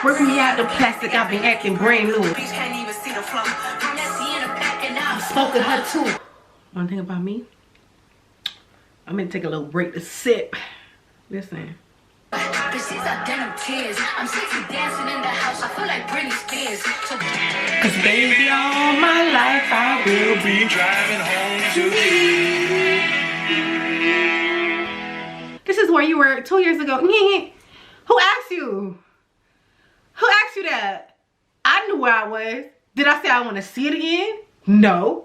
Working me out the plastic, I've been acting brand new. I'm smoking her too. One thing about me, I'm gonna take a little break to sip. Listen. I'm sexy dancing in the house. I feel like Britney Spears. Cause baby, all my life I will be driving home to you. This is where you were 2 years ago. Who asked you? Who asked you that? I knew where I was. Did I say I want to see it again? No.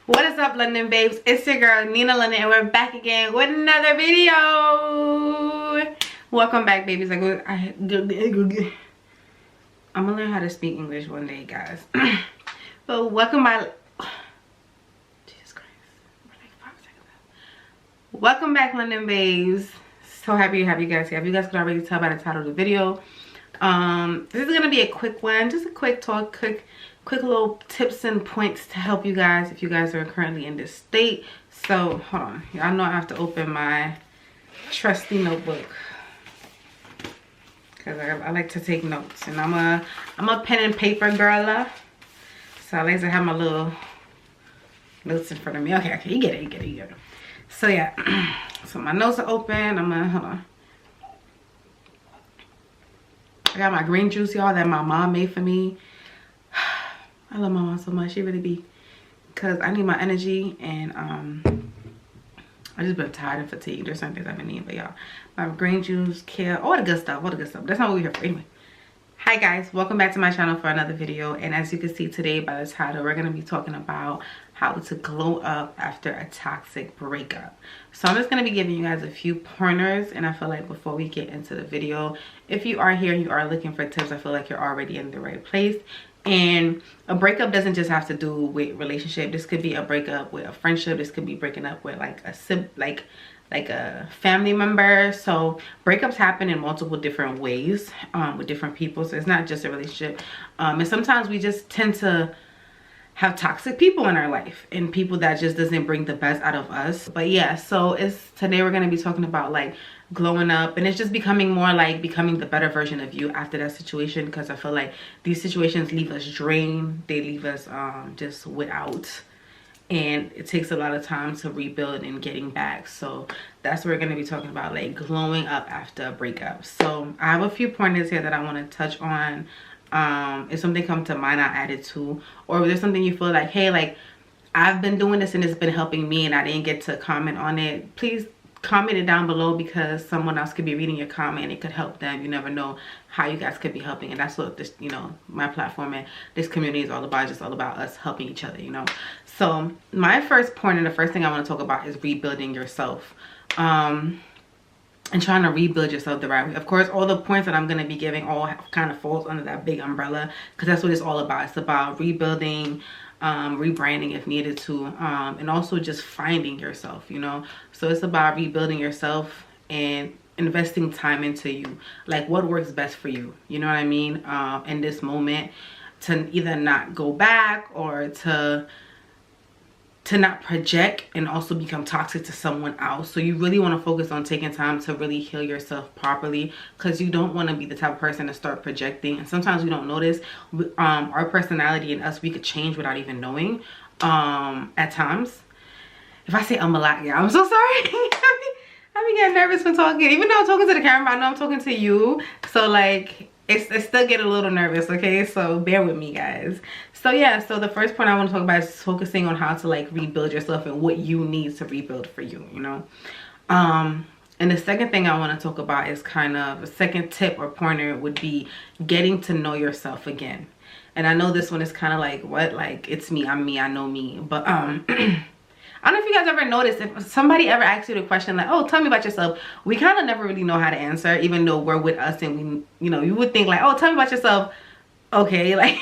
What is up, London babes? It's your girl NINAA LONDYN, and we're back again with another video. Welcome back, babies. I'm gonna learn how to speak English one day, guys. But welcome back. Jesus Christ, we're like 5 seconds left. Welcome back, London babes. So happy to have you guys here. If you guys can already tell by the title of the video, this is gonna be a quick one, just a quick talk, quick little tips and points to help you guys if you guys are currently in this state. So hold on, y'all know I have to open my trusty notebook because I like to take notes, and I'm a pen and paper girl, so I like to have my little notes in front of me. Okay, you get it. So yeah, so my notes are open. hold on. I got my green juice, y'all, that my mom made for me. I love my mom so much. She really be, because I need my energy, and I just been tired and fatigued. There's some things I've been needing, but y'all, my green juice, kale, all the good stuff. That's not what we're here for anyway. Hi guys, welcome back to my channel for another video. And as you can see today by the title, we're going to be talking about how to glow up after a toxic breakup. So I'm just going to be giving you guys a few pointers, and I feel like before we get into the video, if you are here and you are looking for tips, I feel like you're already in the right place. And a breakup doesn't just have to do with relationship. This could be a breakup with a friendship. This could be breaking up with like a family member. So breakups happen in multiple different ways with different people. So it's not just a relationship. And sometimes we just tend to have toxic people in our life, and people that just doesn't bring the best out of us. But yeah, so today we're going to be talking about like glowing up, and it's just becoming more like becoming the better version of you after that situation, because I feel like these situations leave us drained. They leave us just without, and it takes a lot of time to rebuild and getting back. So that's what we're going to be talking about, like glowing up after a breakup. So I have a few pointers here that I want to touch on. If something comes to mind, I'll add it too. Or if there's something you feel like, hey, like I've been doing this and it's been helping me and I didn't get to comment on it, please comment it down below, because someone else could be reading your comment and it could help them. You never know how you guys could be helping, and that's what this, you know, my platform and this community is all about. Just all about us helping each other, you know. So my first point, and the first thing I want to talk about, is rebuilding yourself. And trying to rebuild yourself the right way. Of course, all the points that I'm going to be giving all kind of falls under that big umbrella, because that's what it's all about. It's about rebuilding, rebranding if needed to, and also just finding yourself, you know. So it's about rebuilding yourself and investing time into you, like what works best for you, you know what I mean, in this moment, to either not go back or to not project and also become toxic to someone else. So you really want to focus on taking time to really heal yourself properly, because you don't want to be the type of person to start projecting. And sometimes we don't notice our personality and us, we could change without even knowing at times. If I say a lot, yeah, I'm so sorry. I be getting nervous when talking, even though I'm talking to the camera. I know I'm talking to you, so like I still get a little nervous, okay? So bear with me, guys. So yeah, so the first point I want to talk about is focusing on how to like rebuild yourself and what you need to rebuild for you, you know. And the second thing I want to talk about is kind of a second tip or pointer would be getting to know yourself again. And I know this one is kind of like, what, like it's me, I'm me, I know me, but I don't know if you guys ever noticed, if somebody ever asks you the question like, oh, tell me about yourself, we kind of never really know how to answer, even though we're with us, and we, you know, you would think like, oh, tell me about yourself. Okay, like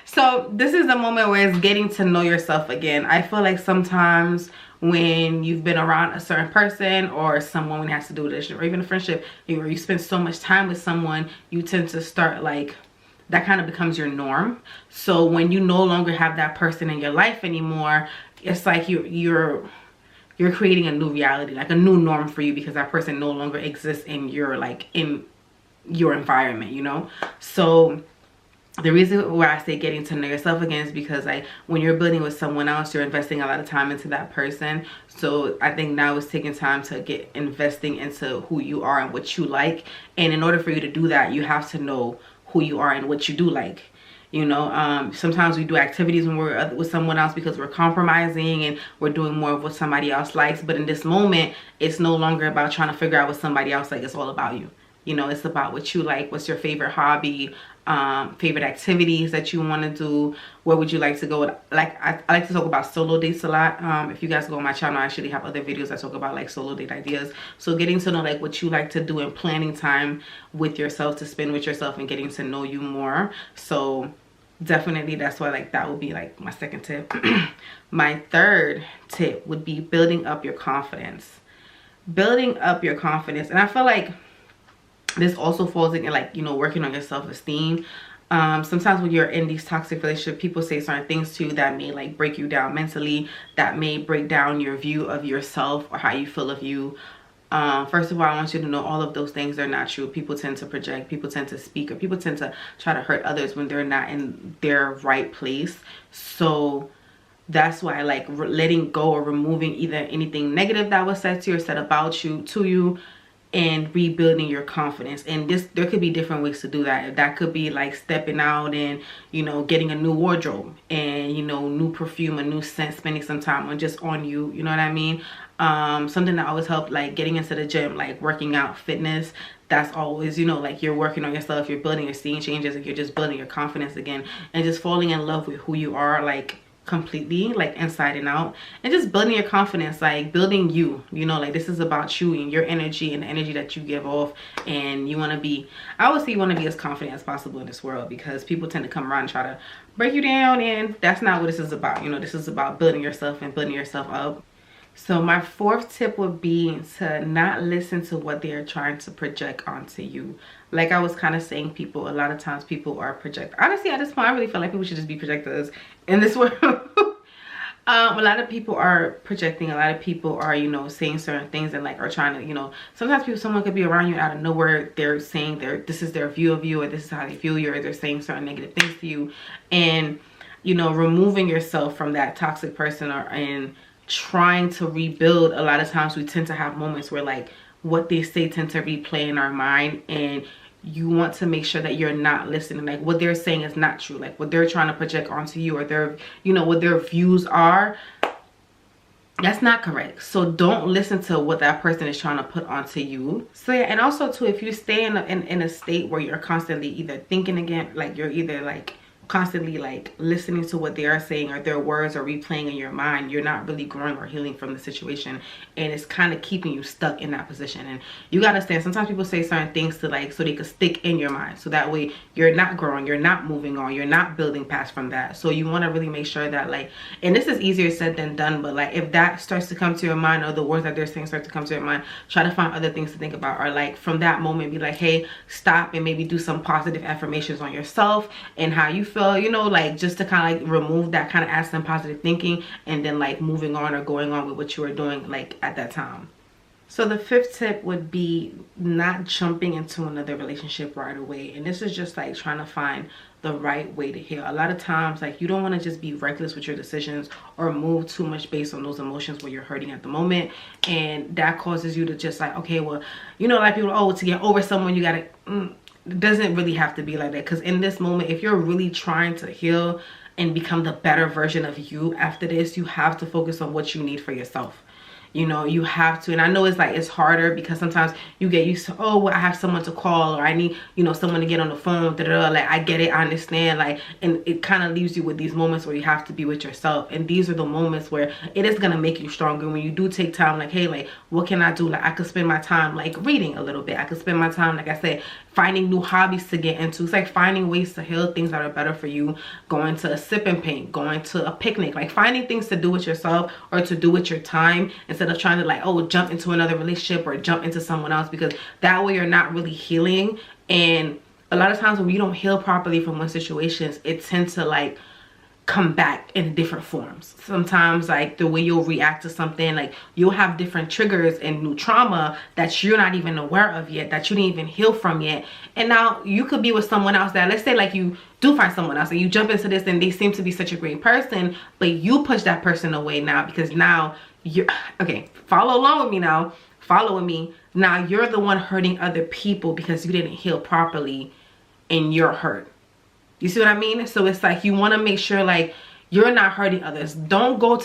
so this is the moment where it's getting to know yourself again. I feel like sometimes when you've been around a certain person or someone, when it has to do with a relationship or even a friendship, or you spend so much time with someone, you tend to start like that kind of becomes your norm. So when you no longer have that person in your life anymore, it's like you're creating a new reality, like a new norm for you, because that person no longer exists in your, like, in your environment, you know. So the reason why I say getting to know yourself again is because, like, when you're building with someone else, you're investing a lot of time into that person. So I think now it's taking time to get investing into who you are and what you like. And in order for you to do that, you have to know who you are and what you do like. You know, sometimes we do activities when we're with someone else because we're compromising and we're doing more of what somebody else likes. But in this moment, it's no longer about trying to figure out what somebody else likes. It's all about you. You know, it's about what you like. What's your favorite hobby? Favorite activities that you want to do? Where would you like to go? Like, I like to talk about solo dates a lot. If you guys go on my channel, I actually have other videos that talk about, like, solo date ideas. So getting to know, like, what you like to do and planning time with yourself to spend with yourself and getting to know you more. So definitely that's why, like, that would be, like, my second tip. My third tip would be building up your confidence. Building up your confidence. And I feel like this also falls in, like, you know, working on your self-esteem. Sometimes when you're in these toxic relationships, people say certain things to you that may, like, break you down mentally, that may break down your view of yourself or how you feel of you. First of all, I want you to know all of those things are not true. People tend to project, people tend to speak, or people tend to try to hurt others when they're not in their right place. So that's why, like, letting go or removing either anything negative that was said to you or said about you to you, and rebuilding your confidence. And there could be different ways to do that. That could be like stepping out and, you know, getting a new wardrobe and, you know, new perfume, a new scent, spending some time on just on you, you know what I mean? Something that always helped, like getting into the gym, like working out, fitness. That's always, you know, like you're working on yourself, you're building, you're seeing changes, like you're just building your confidence again and just falling in love with who you are, like completely, like inside and out, and just building your confidence, like building you, you know, like this is about you and your energy and the energy that you give off. And you want to be, I always say you want to be as confident as possible in this world, because people tend to come around and try to break you down, and that's not what this is about. You know, this is about building yourself and building yourself up. So my fourth tip would be to not listen to what they're trying to project onto you. Like I was kind of saying, people, a lot of times people are project. Honestly, at this point, I really feel like people should just be projectors in this world. A lot of people are projecting. A lot of people are, you know, saying certain things and like are trying to, you know, sometimes someone could be around you out of nowhere. They're saying this is their view of you, or this is how they feel you, or they're saying certain negative things to you. And, you know, removing yourself from that toxic person and trying to rebuild, a lot of times we tend to have moments where like what they say tend to replay in our mind, and you want to make sure that you're not listening. Like what they're saying is not true, like what they're trying to project onto you, or their, you know, what their views are, that's not correct. So don't listen to what that person is trying to put onto you. So yeah, and also too, if you stay in a state where you're constantly either thinking again, like you're either like constantly like listening to what they are saying or their words are replaying in your mind, you're not really growing or healing from the situation, and it's kind of keeping you stuck in that position. And you gotta understand, sometimes people say certain things to like so they could stick in your mind, so that way you're not growing, you're not moving on, you're not building past from that. So you want to really make sure that like, and this is easier said than done, but like if that starts to come to your mind, or the words that they're saying start to come to your mind, try to find other things to think about, or like from that moment be like, hey, stop, and maybe do some positive affirmations on yourself and how you feel, you know, like just to kind of like remove that, kind of add some positive thinking, and then like moving on or going on with what you were doing like at that time. So the fifth tip would be not jumping into another relationship right away. And this is just like trying to find the right way to heal. A lot of times, like you don't want to just be reckless with your decisions or move too much based on those emotions where you're hurting at the moment. And that causes you to just like, okay, well, you know, like people, oh, to get over someone, you gotta, it doesn't really have to be like that. Because in this moment, if you're really trying to heal and become the better version of you after this, you have to focus on what you need for yourself. You know, you have to. And I know it's like, it's harder because sometimes you get used to, oh, well, I have someone to call, or I need, you know, someone to get on the phone, like I get it, I understand, like, and it kind of leaves you with these moments where you have to be with yourself. And these are the moments where it is going to make you stronger when you do take time, like, hey, like, what can I do? Like, I could spend my time like reading a little bit, I could spend my time, like I said, finding new hobbies to get into. It's like finding ways to heal, things that are better for you, going to a sip and paint, going to a picnic, like finding things to do with yourself or to do with your time, instead of trying to like, oh, jump into another relationship or jump into someone else, because that way you're not really healing. And a lot of times when you don't heal properly from one situations, it tends to like come back in different forms. Sometimes like the way you'll react to something, like you'll have different triggers and new trauma that you're not even aware of yet, that you didn't even heal from yet. And now you could be with someone else that, let's say like you do find someone else and you jump into this and they seem to be such a great person, but you push that person away now because now you're, okay, follow along with me now, follow with me. Now you're the one hurting other people because you didn't heal properly and you're hurt. You see what I mean? So it's like you want to make sure like you're not hurting others. Don't go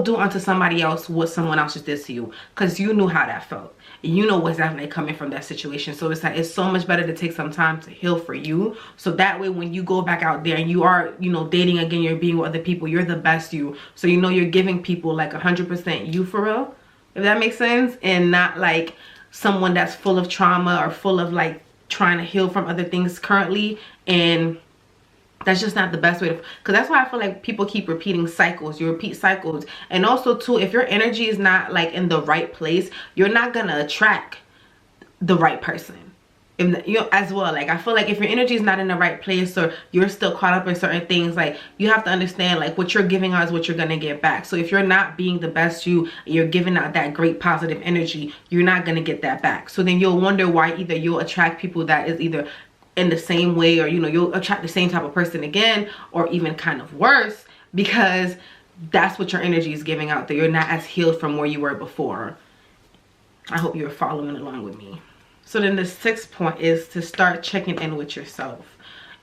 do unto somebody else what someone else just did to you, because you knew how that felt. You know what's definitely coming from that situation. So it's like it's so much better to take some time to heal for you, so that way when you go back out there and you are, you know, dating again, you're being with other people, you're the best you. So you know you're giving people like 100% you for real, if that makes sense, and not like someone that's full of trauma or full of like trying to heal from other things currently. And that's just not the best way to, because that's why I feel like people keep repeating cycles. You repeat cycles. And also too, if your energy is not like in the right place, you're not gonna attract the right person. You know, as well, like I feel like if your energy is not in the right place, or you're still caught up in certain things, like you have to understand like what you're giving out is what you're gonna get back. So if you're not being the best you, you're giving out that great positive energy, you're not gonna get that back. So then you'll wonder why either you'll attract people that is either in the same way, or you know, you'll attract the same type of person again, or even kind of worse, because that's what your energy is giving out, that you're not as healed from where you were before. I hope you're following along with me. So then the 6th point is to start checking in with yourself.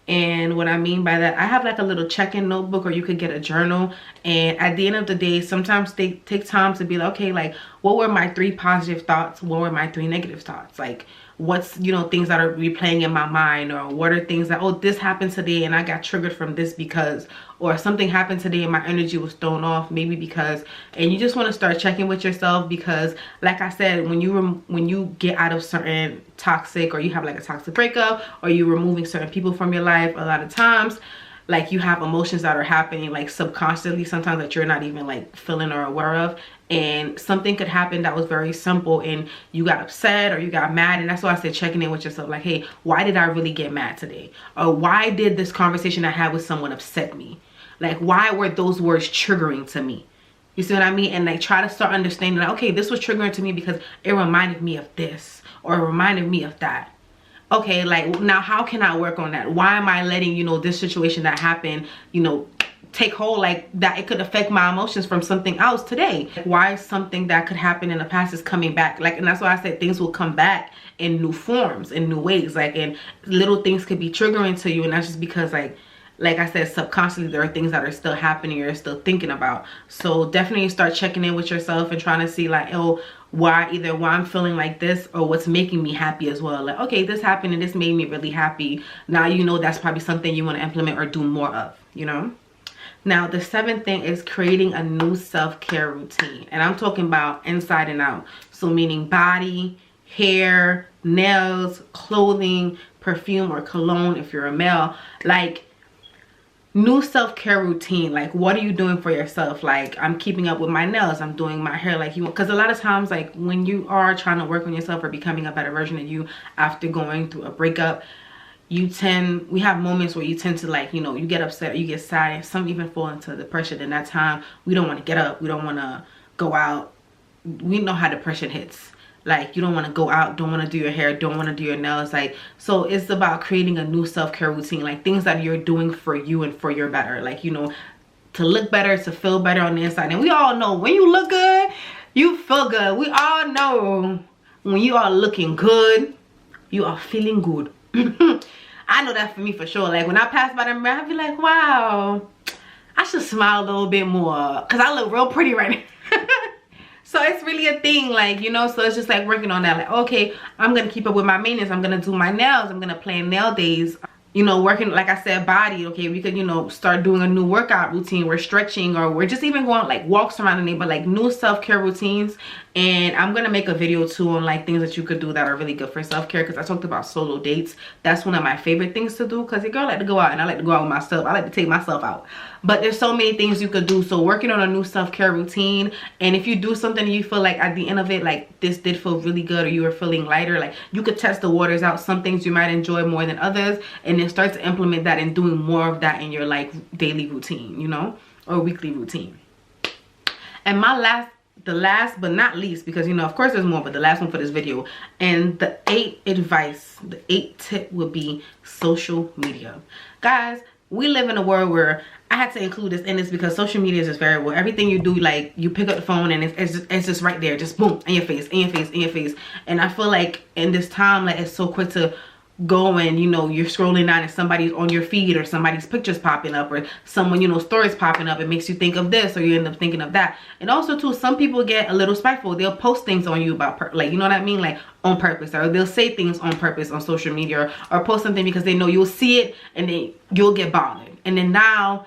And what I mean by that, I have like a little check-in notebook, or you could get a journal, and at the end of the day, sometimes they take time to be like, okay, like what were my 3 positive thoughts, what were my 3 negative thoughts, like what's, you know, things that are replaying in my mind, or what are things that, oh, this happened today and I got triggered from this because, or something happened today and my energy was thrown off maybe because. And you just want to start checking with yourself, because like I said, when you get out of certain toxic, or you have like a toxic breakup, or you're removing certain people from your life, a lot of times like you have emotions that are happening like subconsciously sometimes that you're not even like feeling or aware of. And something could happen that was very simple and you got upset or you got mad, and that's why I said checking in with yourself, like, hey, why did I really get mad today? Or why did this conversation I had with someone upset me? Like, why were those words triggering to me? You see what I mean? And like try to start understanding that, okay, this was triggering to me because it reminded me of this, or it reminded me of that. Okay, like now how can I work on that? Why am I letting, you know, this situation that happened, you know, take hold like that? It could affect my emotions from something else today. Why something that could happen in the past is coming back? Like, and that's why I said things will come back in new forms, in new ways, like, and little things could be triggering to you, and that's just because like I said, subconsciously there are things that are still happening, you're still thinking about. So definitely start checking in with yourself and trying to see like, oh, why I'm feeling like this, or what's making me happy as well. Like, okay, this happened and this made me really happy. Now you know that's probably something you want to implement or do more of, you know. Now the 7th thing is creating a new self-care routine, and I'm talking about inside and out. So meaning body, hair, nails, clothing, perfume or cologne if you're a male. Like, new self-care routine. Like, what are you doing for yourself? Like, I'm keeping up with my nails, I'm doing my hair, like, you, because a lot of times like when you are trying to work on yourself or becoming a better version of you after going through a breakup, we have moments where you tend to, like, you know, you get upset or you get sad, and some even fall into depression. In that time we don't want to get up, we don't want to go out. We know how depression hits. Like, you don't want to go out, don't want to do your hair, don't want to do your nails. Like, so it's about creating a new self-care routine, like things that you're doing for you and for your better, like, you know, to look better, to feel better on the inside. And we all know when you look good, you feel good. We all know when you are looking good, you are feeling good. I know that for me for sure. Like, when I pass by the mirror, I be like, wow, I should smile a little bit more because I look real pretty right now. So it's really a thing, like, you know. So it's just like working on that, like, okay, I'm gonna keep up with my maintenance, I'm gonna do my nails, I'm gonna plan nail days. you know, working, like I said, body. Okay, we could, you know, start doing a new workout routine. We're stretching, or we're just even going like walks around the neighborhood, like new self-care routines. And I'm gonna make a video too on like things that you could do that are really good for self-care, because I talked about solo dates. That's one of my favorite things to do, because your girl like to go out, and I like to go out with myself. I like to take myself out. But there's so many things you could do. So working on a new self-care routine, and if you do something and you feel like at the end of it, like this did feel really good, or you were feeling lighter, like you could test the waters out. Some things you might enjoy more than others, and then start to implement that and doing more of that in your like daily routine, you know, or weekly routine. And the last but not least, because you know, of course there's more, but the last one for this video, and the 8th tip would be social media. Guys, we live in a world where I had to include this in this, because social media is just variable. Everything you do, like you pick up the phone and it's just right there, just boom, in your face, in your face, in your face. And I feel like in this time, like it's so quick to go, and you know, you're scrolling down and somebody's on your feed, or somebody's pictures popping up, or someone, you know, stories popping up. It makes you think of this, or you end up thinking of that. And also too, some people get a little spiteful. They'll post things on you about like, you know what I mean, like on purpose, or they'll say things on purpose on social media, or post something because they know you'll see it and then you'll get bothered. And then now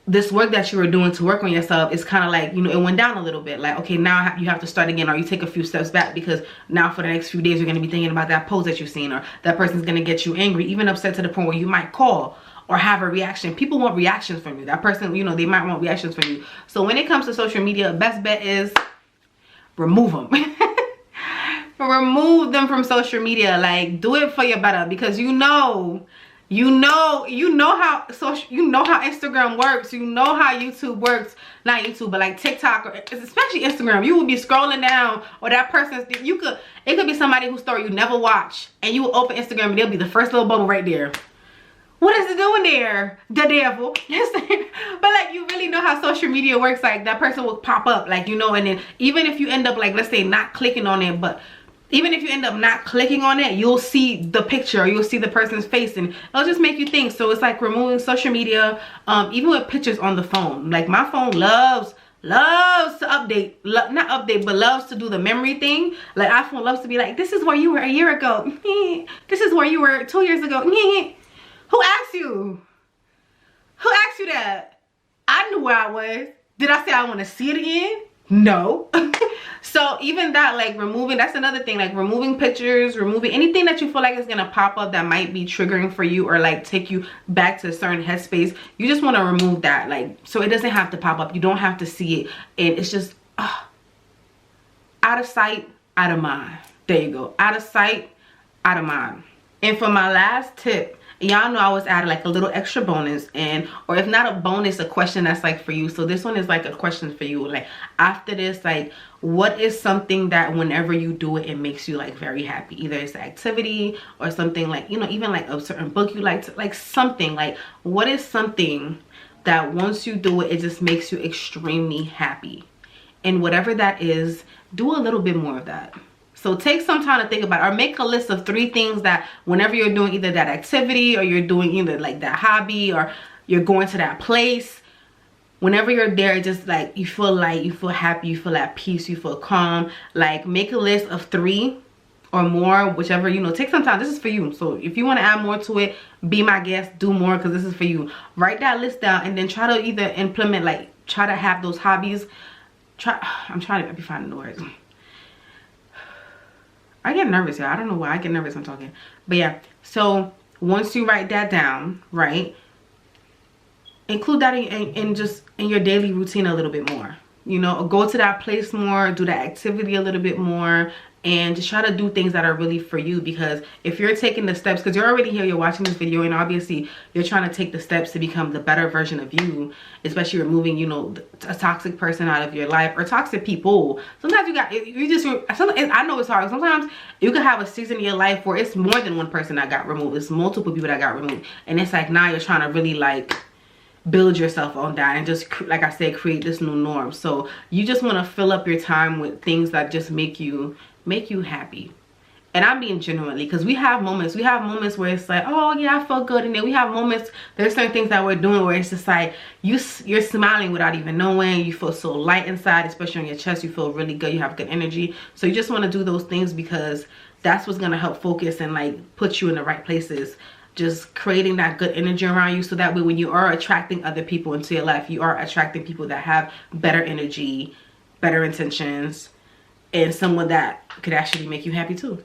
this work that you were doing to work on yourself is kind of like, you know, it went down a little bit. Like, okay, now you have to start again, or you take a few steps back, because now for the next few days you're going to be thinking about that post that you've seen, or that person's going to get you angry, even upset to the point where you might call or have a reaction. People want reactions from you. That person, you know, they might want reactions from you. So when it comes to social media, best bet is remove them. Remove them from social media. Like, do it for your better, because you know how Instagram works, you know how YouTube works. Not YouTube, but like TikTok, or especially Instagram. You will be scrolling down, or that person's, it could be somebody whose story you never watch, and you will open Instagram and there'll be the first little bubble right there. What is it doing there? The devil. But like, you really know how social media works. Like, that person will pop up, like, you know, and then even if you end up, like, let's say not clicking on it, but even if you end up not clicking on it, you'll see the picture, or you'll see the person's face, and it'll just make you think. So it's like removing social media, even with pictures on the phone. Like, my phone loves to update, not update, but loves to do the memory thing. Like, iPhone loves to be like, this is where you were a year ago. This is where you were 2 years ago. Who asked you? Who asked you that? I knew where I was. Did I say I want to see it again? No. So even that, like, removing, that's another thing, like removing pictures, removing anything that you feel like is gonna pop up that might be triggering for you, or like take you back to a certain headspace. You just want to remove that, like, so it doesn't have to pop up. You don't have to see it, and it's just out of sight, out of mind. There you go. Out of sight, out of mind. And for my last tip, y'all know I always add like a little extra bonus, and or if not a bonus, a question that's like for you. So this one is like a question for you. Like, after this, like, what is something that whenever you do it, it makes you like very happy? Either it's an activity or something, like, you know, even like a certain book you like to, like something, like, what is something that once you do it, it just makes you extremely happy? And whatever that is, do a little bit more of that. So take some time to think about it, or make a list of 3 things that whenever you're doing either that activity, or you're doing either like that hobby, or you're going to that place, whenever you're there, just like you feel light, you feel happy, you feel at peace, you feel calm. Like, make a list of 3 or more, whichever, you know, take some time. This is for you. So if you want to add more to it, be my guest, do more, because this is for you. Write that list down, and then try to either implement, like, try to have those hobbies. I'm trying to be finding the words. I get nervous, y'all. I don't know why I get nervous when I'm talking. But yeah, so once you write that down, right, include that in your daily routine a little bit more. You know, go to that place more, do that activity a little bit more, and just try to do things that are really for you. Because if you're taking the steps, because you're already here, you're watching this video, and obviously you're trying to take the steps to become the better version of you, especially removing, you know, a toxic person out of your life, or toxic people. Sometimes I know it's hard. Sometimes you could have a season in your life where it's more than one person that got removed. It's multiple people that got removed, and it's like now you're trying to really like build yourself on that, and just, like I said, create this new norm. So you just want to fill up your time with things that just make you happy. And I'm being genuinely, because we have moments where it's like, oh yeah, I felt good, and then we have moments, there's certain things that we're doing where it's just like you're smiling without even knowing. You feel so light inside, especially on your chest. You feel really good, you have good energy. So you just want to do those things, because that's what's going to help focus and like put you in the right places just creating that good energy around you, so that way when you are attracting other people into your life, you are attracting people that have better energy, better intentions, and someone that could actually make you happy too,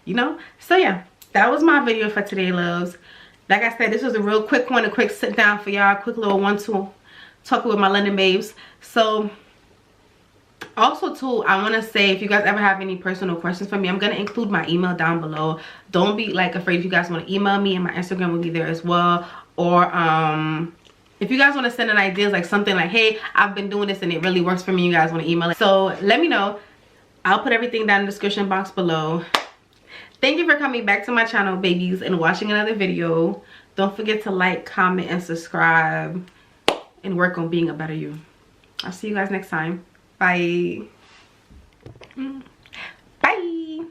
you know. So yeah, that was my video for today, loves. Like I said, this was a real quick one, a quick sit down for y'all, quick little 1-2 talking with my London babes. So also too, I want to say, if you guys ever have any personal questions for me, I'm going to include my email down below. Don't be like afraid if you guys want to email me, and my Instagram will be there as well. Or if you guys want to send in ideas, like something like, hey, I've been doing this and it really works for me, you guys want to email it, so let me know. I'll put everything down in the description box below. Thank you for coming back to my channel, babies, and watching another video. Don't forget to like, comment, and subscribe, and work on being a better you. I'll see you guys next time. Bye. Bye.